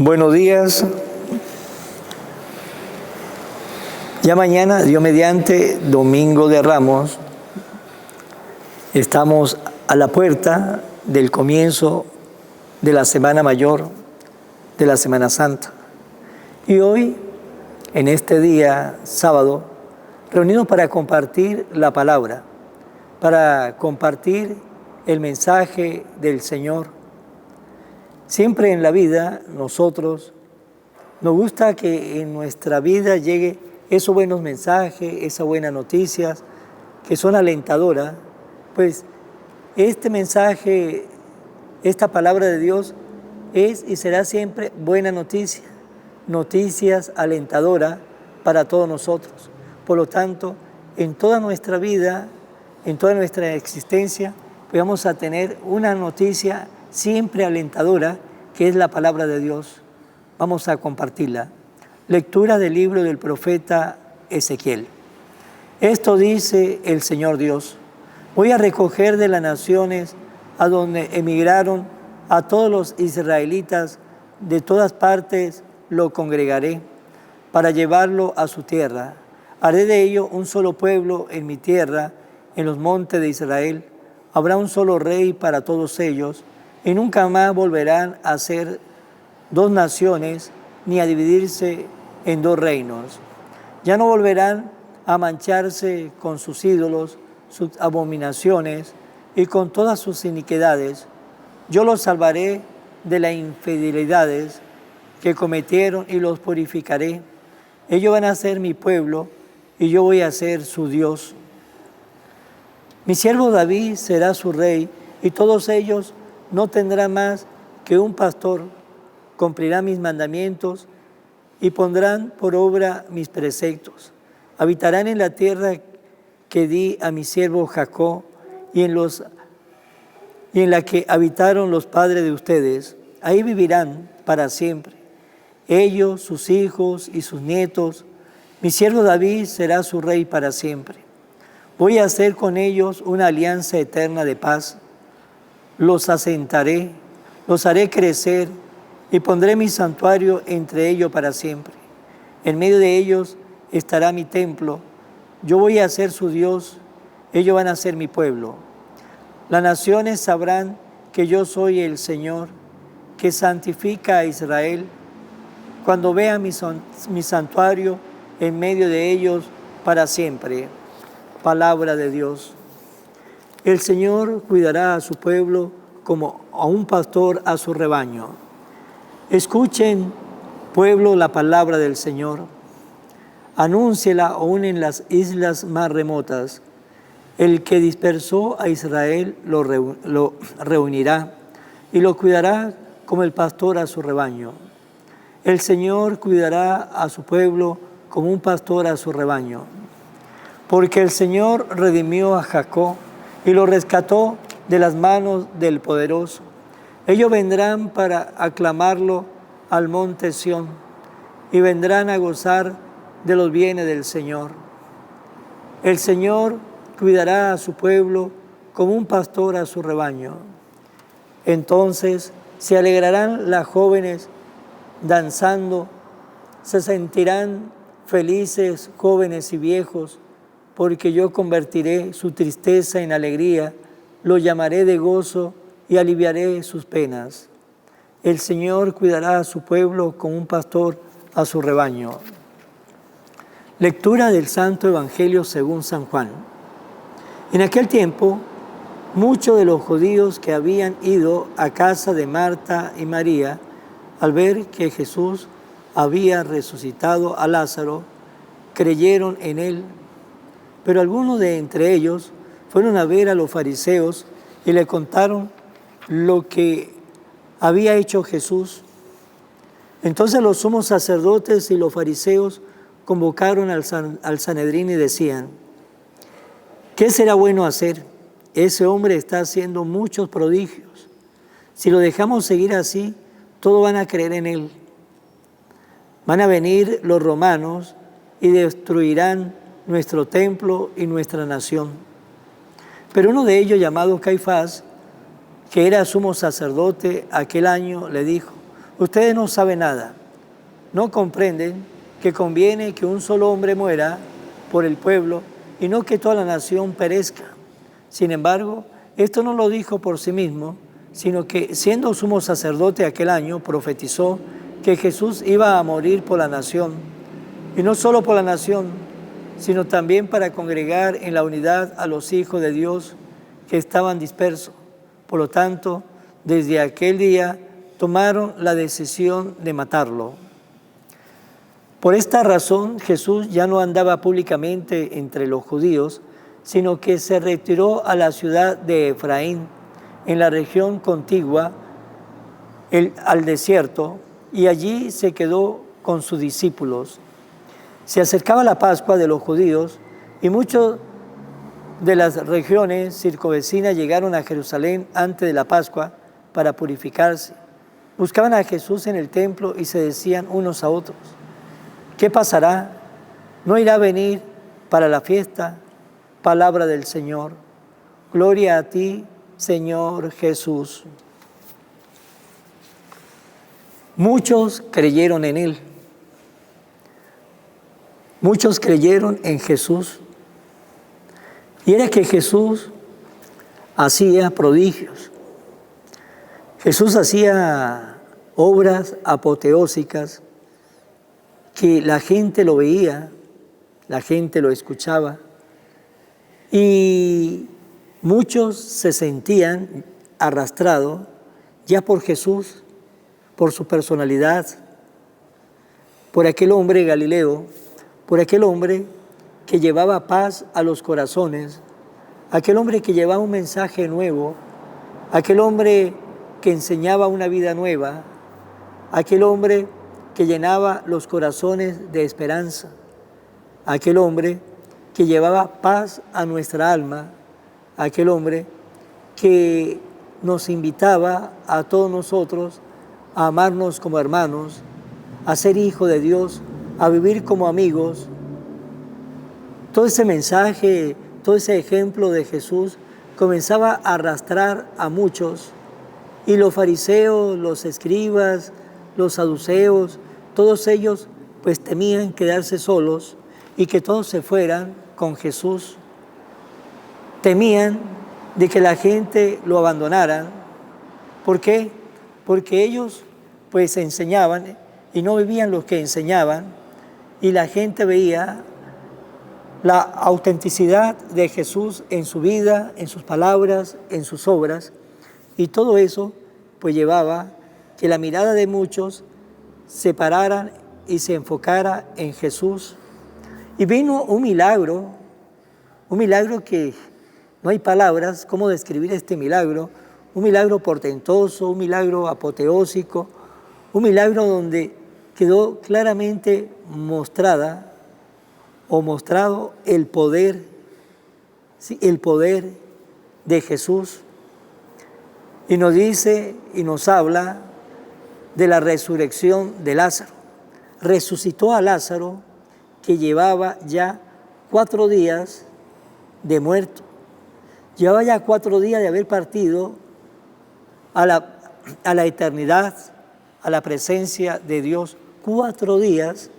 Buenos días. Ya mañana, Dios mediante, Domingo de Ramos, estamos a la puerta del comienzo de la Semana Mayor, de la Semana Santa. Y hoy, en este día, sábado, reunidos para compartir la palabra, para compartir el mensaje del Señor. Siempre en la vida, nosotros, nos gusta que en nuestra vida llegue esos buenos mensajes, esas buenas noticias, que son alentadoras. Pues este mensaje, esta palabra de Dios es y será siempre buena noticia, noticias alentadoras para todos nosotros. Por lo tanto, en toda nuestra vida, en toda nuestra existencia, pues vamos a tener una noticia siempre alentadora, que es la palabra de Dios. Vamos a compartirla. Lectura del libro del profeta Ezequiel. Esto dice el Señor Dios: voy a recoger de las naciones a donde emigraron a todos los israelitas, de todas partes lo congregaré para llevarlo a su tierra. Haré de ello un solo pueblo en mi tierra, en los montes de Israel. Habrá un solo rey para todos ellos, y nunca más volverán a ser dos naciones, ni a dividirse en dos reinos. Ya no volverán a mancharse con sus ídolos, sus abominaciones y con todas sus iniquidades. Yo los salvaré de las infidelidades que cometieron y los purificaré. Ellos van a ser mi pueblo y yo voy a ser su Dios. Mi siervo David será su rey, y todos ellos no tendrán más que un pastor. Cumplirán mis mandamientos y pondrán por obra mis preceptos. Habitarán en la tierra que di a mi siervo Jacob y en la que habitaron los padres de ustedes. Ahí vivirán para siempre, ellos, sus hijos y sus nietos. Mi siervo David será su rey para siempre. Voy a hacer con ellos una alianza eterna de paz. Los asentaré, los haré crecer y pondré mi santuario entre ellos para siempre. En medio de ellos estará mi templo. Yo voy a ser su Dios, ellos van a ser mi pueblo. Las naciones sabrán que yo soy el Señor, que santifica a Israel, cuando vean mi santuario en medio de ellos para siempre. Palabra de Dios. El Señor cuidará a su pueblo como a un pastor a su rebaño. Escuchen, pueblo, la palabra del Señor. Anúnciela aún en las islas más remotas. El que dispersó a Israel lo reunirá y lo cuidará como el pastor a su rebaño. El Señor cuidará a su pueblo como un pastor a su rebaño. Porque el Señor redimió a Jacob y lo rescató de las manos del poderoso. Ellos vendrán para aclamarlo al monte Sión y vendrán a gozar de los bienes del Señor. El Señor cuidará a su pueblo como un pastor a su rebaño. Entonces se alegrarán las jóvenes danzando, se sentirán felices jóvenes y viejos, porque yo convertiré su tristeza en alegría, lo llamaré de gozo y aliviaré sus penas. El Señor cuidará a su pueblo como un pastor a su rebaño. Lectura del Santo Evangelio según San Juan. En aquel tiempo, muchos de los judíos que habían ido a casa de Marta y María, al ver que Jesús había resucitado a Lázaro, creyeron en él. Pero algunos de entre ellos fueron a ver a los fariseos y le contaron lo que había hecho Jesús. Entonces los sumos sacerdotes y los fariseos convocaron al Sanedrín y decían: ¿qué será bueno hacer? Ese hombre está haciendo muchos prodigios. Si lo dejamos seguir así, todos van a creer en él. Van a venir los romanos y destruirán nuestro templo y nuestra nación. Pero uno de ellos, llamado Caifás, que era sumo sacerdote aquel año, le dijo: Ustedes no saben nada, no comprenden que conviene que un solo hombre muera por el pueblo y no que toda la nación perezca. Sin embargo, esto no lo dijo por sí mismo, sino que, siendo sumo sacerdote aquel año, profetizó que Jesús iba a morir por la nación, y no solo por la nación, sino también para congregar en la unidad a los hijos de Dios que estaban dispersos. Por lo tanto, desde aquel día tomaron la decisión de matarlo. Por esta razón, Jesús ya no andaba públicamente entre los judíos, sino que se retiró a la ciudad de Efraín, en la región contigua al desierto, y allí se quedó con sus discípulos. Se acercaba la Pascua de los judíos, y muchos de las regiones circunvecinas llegaron a Jerusalén antes de la Pascua para purificarse. Buscaban a Jesús en el templo y se decían unos a otros: ¿qué pasará? ¿No irá a venir para la fiesta? Palabra del Señor. Gloria a ti, Señor Jesús. Muchos creyeron en Él. Muchos creyeron en Jesús. Y era que Jesús hacía prodigios. Jesús hacía obras apoteósicas que la gente lo veía, la gente lo escuchaba, y muchos se sentían arrastrados ya por Jesús, por su personalidad, por aquel hombre Galileo, por aquel hombre que llevaba paz a los corazones, aquel hombre que llevaba un mensaje nuevo, aquel hombre que enseñaba una vida nueva, aquel hombre que llenaba los corazones de esperanza, aquel hombre que llevaba paz a nuestra alma, aquel hombre que nos invitaba a todos nosotros a amarnos como hermanos, a ser hijos de Dios, a vivir como amigos. Todo ese mensaje, todo ese ejemplo de Jesús comenzaba a arrastrar a muchos, y los fariseos, los escribas, los saduceos, todos ellos pues temían quedarse solos y que todos se fueran con Jesús. Temían de que la gente lo abandonara. ¿Por qué? Porque ellos pues enseñaban y no vivían lo que enseñaban, y la gente veía la autenticidad de Jesús en su vida, en sus palabras, en sus obras, y todo eso pues llevaba que la mirada de muchos se parara y se enfocara en Jesús. Y vino un milagro que no hay palabras cómo describir este milagro, un milagro portentoso, un milagro apoteósico, un milagro donde quedó claramente mostrado el poder, ¿sí?, el poder de Jesús. Y nos dice y nos habla de la resurrección de Lázaro. Resucitó a Lázaro, que llevaba ya 4 días de muerto. Llevaba ya 4 días de haber partido a la eternidad, a la presencia de Dios. 4 días,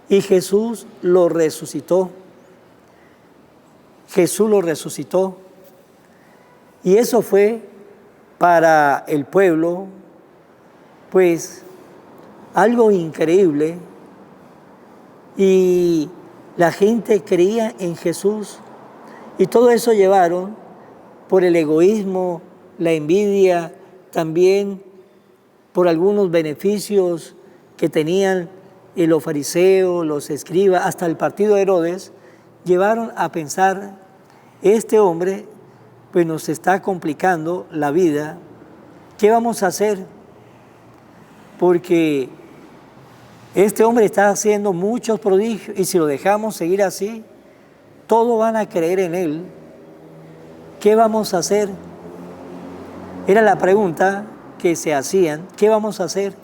y Jesús lo resucitó. Jesús lo resucitó. Y eso fue para el pueblo pues algo increíble, y la gente creía en Jesús, y todo eso llevaron por el egoísmo, la envidia, también por algunos beneficios que tenían los fariseos, los escribas, hasta el partido de Herodes, llevaron a pensar: este hombre pues nos está complicando la vida, ¿qué vamos a hacer? Porque este hombre está haciendo muchos prodigios, y si lo dejamos seguir así, todos van a creer en él. ¿Qué vamos a hacer? Era la pregunta que se hacían. ¿Qué vamos a hacer?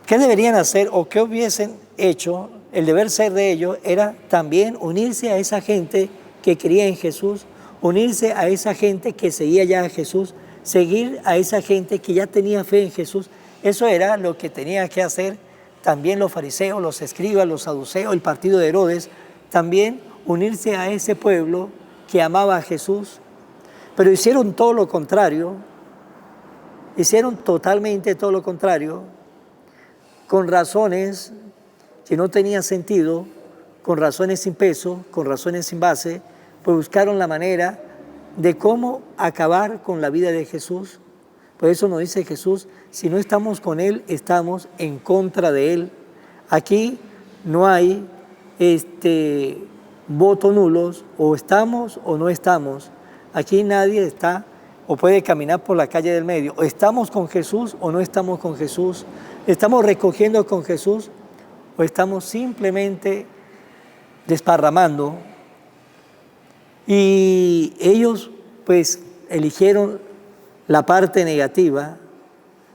¿Qué deberían hacer o qué hubiesen hecho? El deber ser de ellos era también unirse a esa gente que creía en Jesús, unirse a esa gente que seguía ya a Jesús, seguir a esa gente que ya tenía fe en Jesús. Eso era lo que tenía que hacer también los fariseos, los escribas, los saduceos, el partido de Herodes, también unirse a ese pueblo que amaba a Jesús. Pero hicieron todo lo contrario, hicieron totalmente todo lo contrario, con razones que no tenían sentido, con razones sin peso, con razones sin base, pues buscaron la manera de cómo acabar con la vida de Jesús. Por eso nos dice Jesús, si no estamos con Él, estamos en contra de Él. Aquí no hay votos nulos, o estamos o no estamos. Aquí nadie está o puede caminar por la calle del medio. O estamos con Jesús o no estamos con Jesús. Estamos recogiendo con Jesús o estamos simplemente desparramando. Y ellos pues eligieron la parte negativa,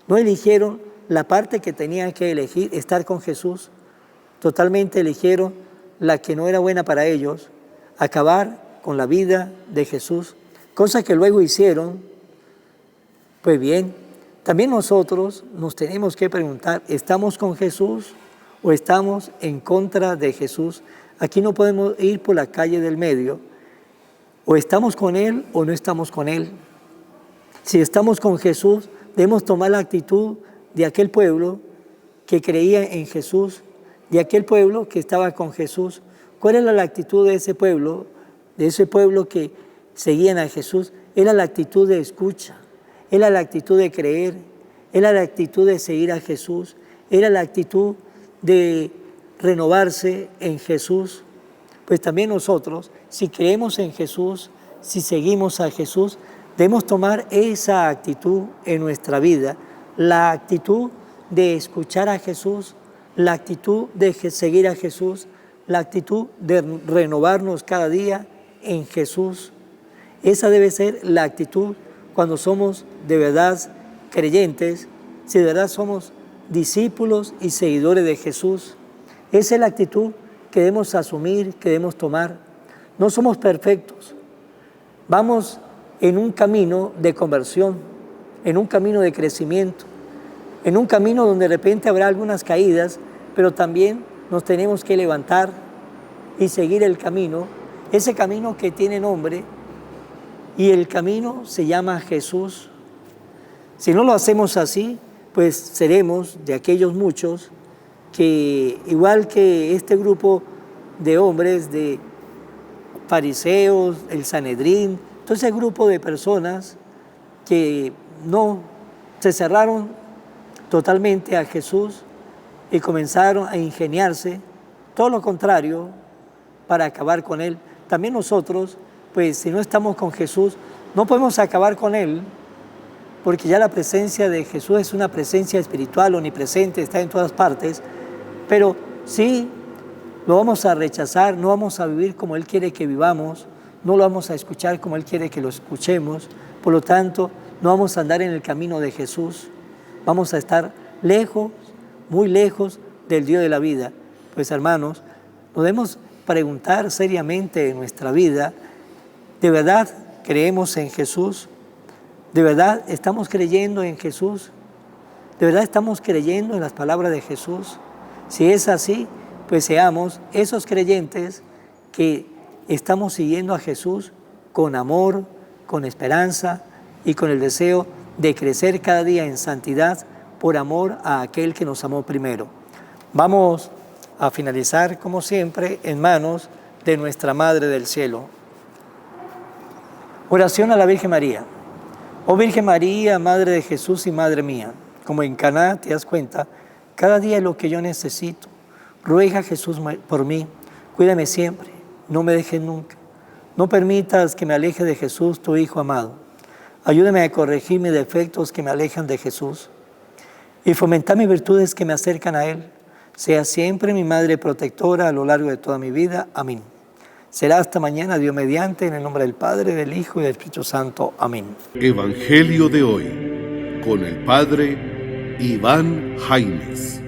no eligieron la parte que tenían que elegir, estar con Jesús. Totalmente eligieron la que no era buena para ellos, acabar con la vida de Jesús, cosa que luego hicieron. Pues bien, también nosotros nos tenemos que preguntar, ¿estamos con Jesús o estamos en contra de Jesús? Aquí no podemos ir por la calle del medio, o estamos con Él o no estamos con Él. Si estamos con Jesús, debemos tomar la actitud de aquel pueblo que creía en Jesús, de aquel pueblo que estaba con Jesús. ¿Cuál era la actitud de ese pueblo que seguían a Jesús? Era la actitud de escucha, era la actitud de creer, era la actitud de seguir a Jesús, era la actitud de renovarse en Jesús. Pues también nosotros, si creemos en Jesús, si seguimos a Jesús, debemos tomar esa actitud en nuestra vida, la actitud de escuchar a Jesús, la actitud de seguir a Jesús, la actitud de renovarnos cada día en Jesús. Esa debe ser la actitud cuando somos de verdad creyentes, si de verdad somos discípulos y seguidores de Jesús. Esa es la actitud que debemos asumir, que debemos tomar. No somos perfectos. Vamos en un camino de conversión, en un camino de crecimiento, en un camino donde de repente habrá algunas caídas, pero también nos tenemos que levantar y seguir el camino, ese camino que tiene nombre, y el camino se llama Jesús. Si no lo hacemos así, pues seremos de aquellos muchos que, igual que este grupo de hombres, de fariseos, el Sanedrín, todo ese grupo de personas que no se cerraron totalmente a Jesús y comenzaron a ingeniarse todo lo contrario para acabar con Él. También nosotros, pues si no estamos con Jesús, no podemos acabar con Él, porque ya la presencia de Jesús es una presencia espiritual, omnipresente, está en todas partes, pero sí lo vamos a rechazar, no vamos a vivir como Él quiere que vivamos, no lo vamos a escuchar como Él quiere que lo escuchemos, por lo tanto, no vamos a andar en el camino de Jesús, vamos a estar lejos, muy lejos del Dios de la vida. Pues hermanos, nos debemos preguntar seriamente en nuestra vida, ¿de verdad creemos en Jesús? ¿De verdad estamos creyendo en Jesús? ¿De verdad estamos creyendo en las palabras de Jesús? Si es así, pues seamos esos creyentes que estamos siguiendo a Jesús con amor, con esperanza y con el deseo de crecer cada día en santidad por amor a aquel que nos amó primero. Vamos a finalizar, como siempre, en manos de nuestra Madre del Cielo. Oración a la Virgen María. Oh Virgen María, Madre de Jesús y Madre mía, como en Caná te das cuenta, cada día es lo que yo necesito. Ruega a Jesús por mí, cuídame siempre, no me dejes nunca. No permitas que me aleje de Jesús, tu Hijo amado. Ayúdame a corregir mis defectos que me alejan de Jesús y fomentar mis virtudes que me acercan a Él. Sea siempre mi Madre protectora a lo largo de toda mi vida. Amén. Será hasta mañana, Dios mediante, en el nombre del Padre, del Hijo y del Espíritu Santo. Amén. Evangelio de hoy, con el Padre Iván Jaimes.